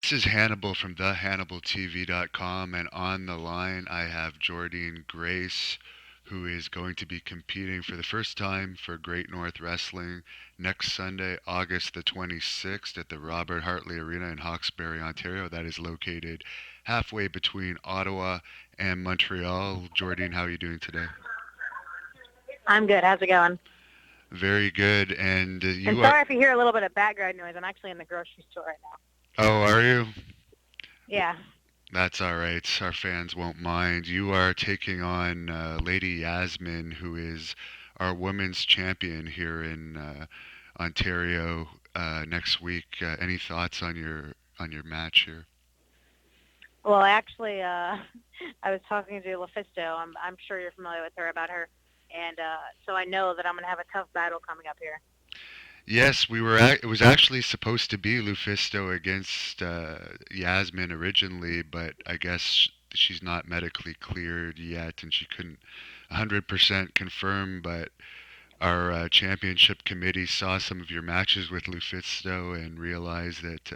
This is Hannibal from thehannibaltv.com, and on the line I have Jordynne Grace, who is going to be competing for the first time for Great North Wrestling next Sunday, August the 26th, at the Robert Hartley Arena in Hawkesbury, Ontario. That is located halfway between Ottawa and Montreal. Jordynne, how are you doing today? I'm good. How's it going? Very good, and And you are. sorry if you hear a little bit of background noise. I'm actually in the grocery store right now. Oh, are you? Yeah. That's all right. Our fans won't mind. You are taking on Lady Yasmine, who is our women's champion here in Ontario next week. Any thoughts on your match here? Well, actually, I was talking to LaFisto. I'm sure you're familiar with her about her, and so I know that I'm going to have a tough battle coming up here. Yes, we were. It was actually supposed to be Lufisto against Yasmin originally, but I guess she's not medically cleared yet, and she couldn't 100% confirm. But our championship committee saw some of your matches with Lufisto and realized that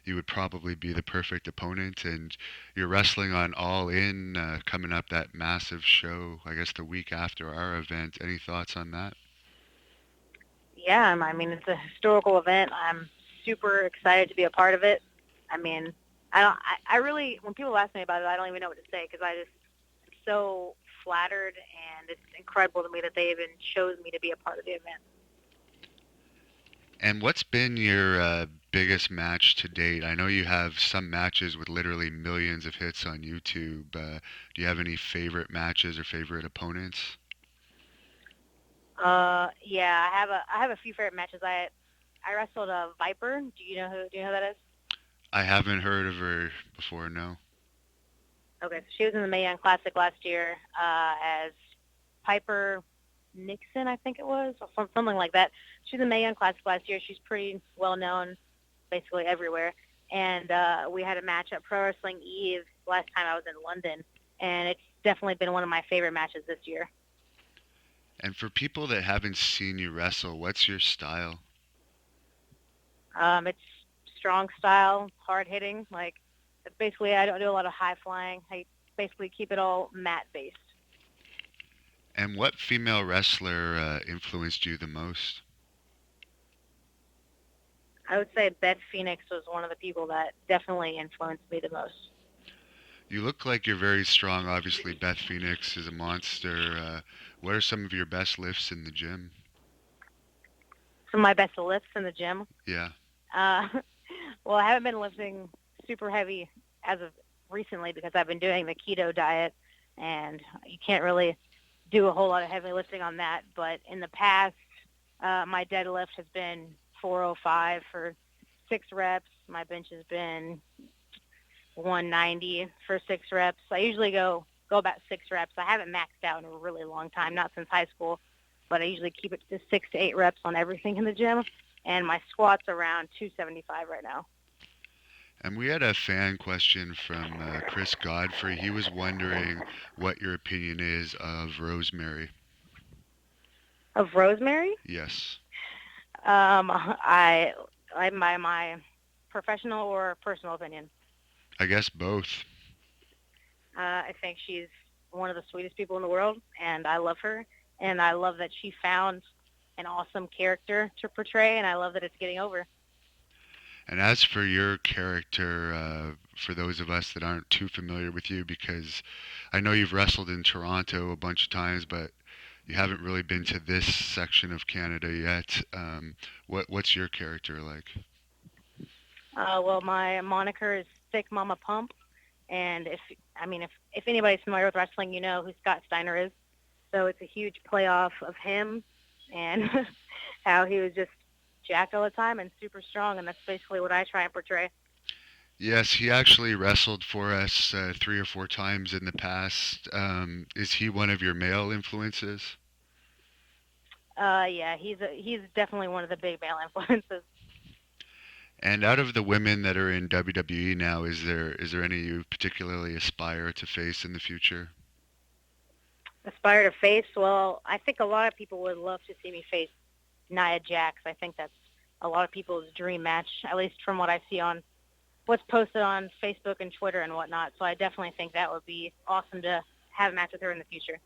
you would probably be the perfect opponent. And you're wrestling on All In coming up, that massive show, I guess the week after our event. Any thoughts on that? Yeah, I mean, it's a historical event. I'm super excited to be a part of it. I mean, I really, when people ask me about it, I don't even know what to say because I just am so flattered, and it's incredible to me that they even chose me to be a part of the event. And what's been your biggest match to date? I know you have some matches with literally millions of hits on YouTube. Do you have any favorite matches or favorite opponents? Yeah, I have a few favorite matches. I wrestled a Viper. Do you know who that is? I haven't heard of her before, no. Okay, so she was in the Mae Young Classic last year as Piper Nixon, I think it was, or something like that. She was in the Mae Young Classic last year. She's pretty well known, basically everywhere. And we had a match at Pro Wrestling Eve last time I was in London, and it's definitely been one of my favorite matches this year. And for people that haven't seen you wrestle, what's your style? It's strong style, hard hitting. Like basically, I don't do a lot of high flying. I basically keep it all mat based. And what female wrestler influenced you the most? I would say Beth Phoenix was one of the people that definitely influenced me the most. You look like you're very strong. Obviously, Beth Phoenix is a monster. What are some of your best lifts in the gym? Some of my best lifts in the gym. Yeah. Uh, well, I haven't been lifting super heavy as of recently because I've been doing the keto diet, and you can't really do a whole lot of heavy lifting on that. But in the past, my deadlift has been 405 for 6 reps. My bench has been 190 for 6 reps. I usually go about 6 reps. I haven't maxed out in a really long time, not since high school, but I usually keep it to 6 to 8 reps on everything in the gym. And my squat's around 275 right now. And we had a fan question from Chris Godfrey. He was wondering what your opinion is of Rosemary. Of Rosemary? Yes. I my professional or personal opinion. I guess both. I think she's one of the sweetest people in the world, and I love her. And I love that she found an awesome character to portray, and I love that it's getting over. And as for your character, for those of us that aren't too familiar with you, because I know you've wrestled in Toronto a bunch of times, but you haven't really been to this section of Canada yet. What's your character like? Well, my moniker is Thick Mama Pump, and if anybody's familiar with wrestling, you know who Scott Steiner is. So it's a huge playoff of him and how he was just jacked all the time and super strong, and that's basically what I try and portray. Yes, he actually wrestled for us 3 or 4 times in the past. Is he one of your male influences? Yeah, he's definitely one of the big male influences. And out of the women that are in WWE now, is there any you particularly aspire to face in the future? Aspire to face? Well, I think a lot of people would love to see me face Nia Jax. I think that's a lot of people's dream match, at least from what I see on what's posted on Facebook and Twitter and whatnot. So I definitely think that would be awesome to have a match with her in the future.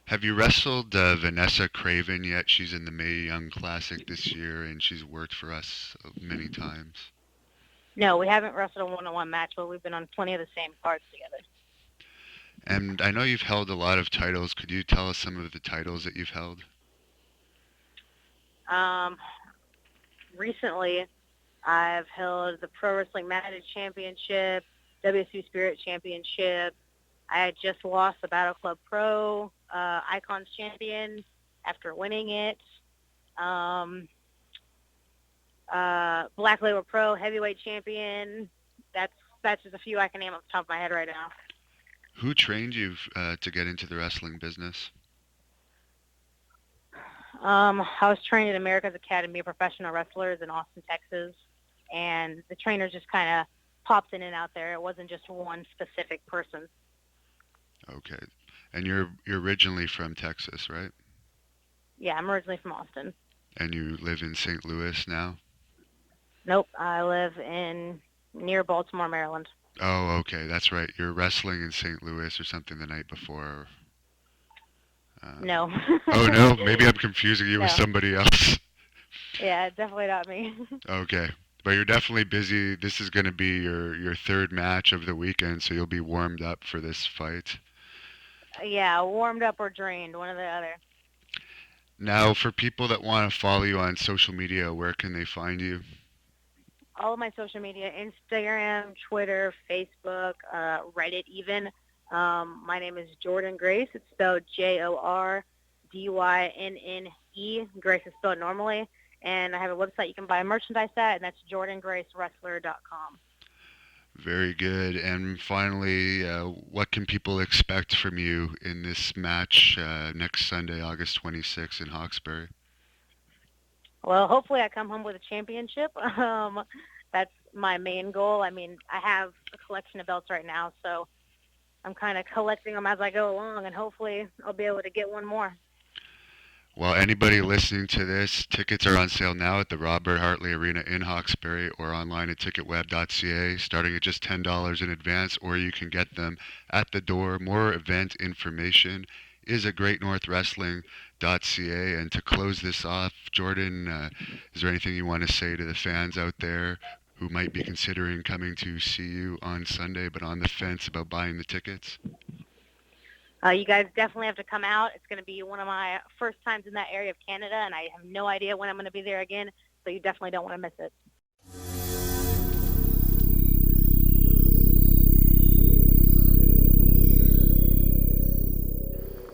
Have you wrestled Vanessa Craven yet? She's in the Mae Young Classic this year, and she's worked for us many times. No, we haven't wrestled a one-on-one match, but we've been on plenty of the same cards together. And I know you've held a lot of titles. Could you tell us some of the titles that you've held? Recently, I've held the Pro Wrestling Managed Championship, WSU Spirit Championship. I had just lost the Battle Club Pro Icons Champion after winning it. Black Label Pro Heavyweight Champion. That's just a few I can name off the top of my head right now. Who trained you to get into the wrestling business? I was trained at America's Academy of Professional Wrestlers in Austin, Texas, and the trainers just kind of popped in and out there. It wasn't just one specific person. Okay. And you're originally from Texas, right? Yeah, I'm originally from Austin. And you live in St. Louis now? Nope, I live near Baltimore, Maryland. Oh, okay, that's right. You're wrestling in St. Louis or something the night before. No. Oh, no? Maybe I'm confusing you with somebody else. Yeah, definitely not me. Okay. But you're definitely busy. This is going to be your third match of the weekend, so you'll be warmed up for this fight. Yeah, warmed up or drained, one or the other. Now, for people that want to follow you on social media, where can they find you? All of my social media, Instagram, Twitter, Facebook, Reddit even. My name is Jordynne Grace. It's spelled Jordynne. Grace is spelled normally. And I have a website you can buy merchandise at, and that's JordynneGraceWrestler.com. Very good. And finally, what can people expect from you in this match next Sunday, August 26th in Hawkesbury? Well, hopefully I come home with a championship. That's my main goal. I mean, I have a collection of belts right now, so I'm kind of collecting them as I go along, and hopefully I'll be able to get one more. Well, anybody listening to this, tickets are on sale now at the Robert Hartley Arena in Hawkesbury or online at Ticketweb.ca, starting at just $10 in advance, or you can get them at the door. More event information is at GreatNorthWrestling.ca. And to close this off, Jordynne, is there anything you want to say to the fans out there who might be considering coming to see you on Sunday but on the fence about buying the tickets? You guys definitely have to come out. It's going to be one of my first times in that area of Canada, and I have no idea when I'm going to be there again, so you definitely don't want to miss it.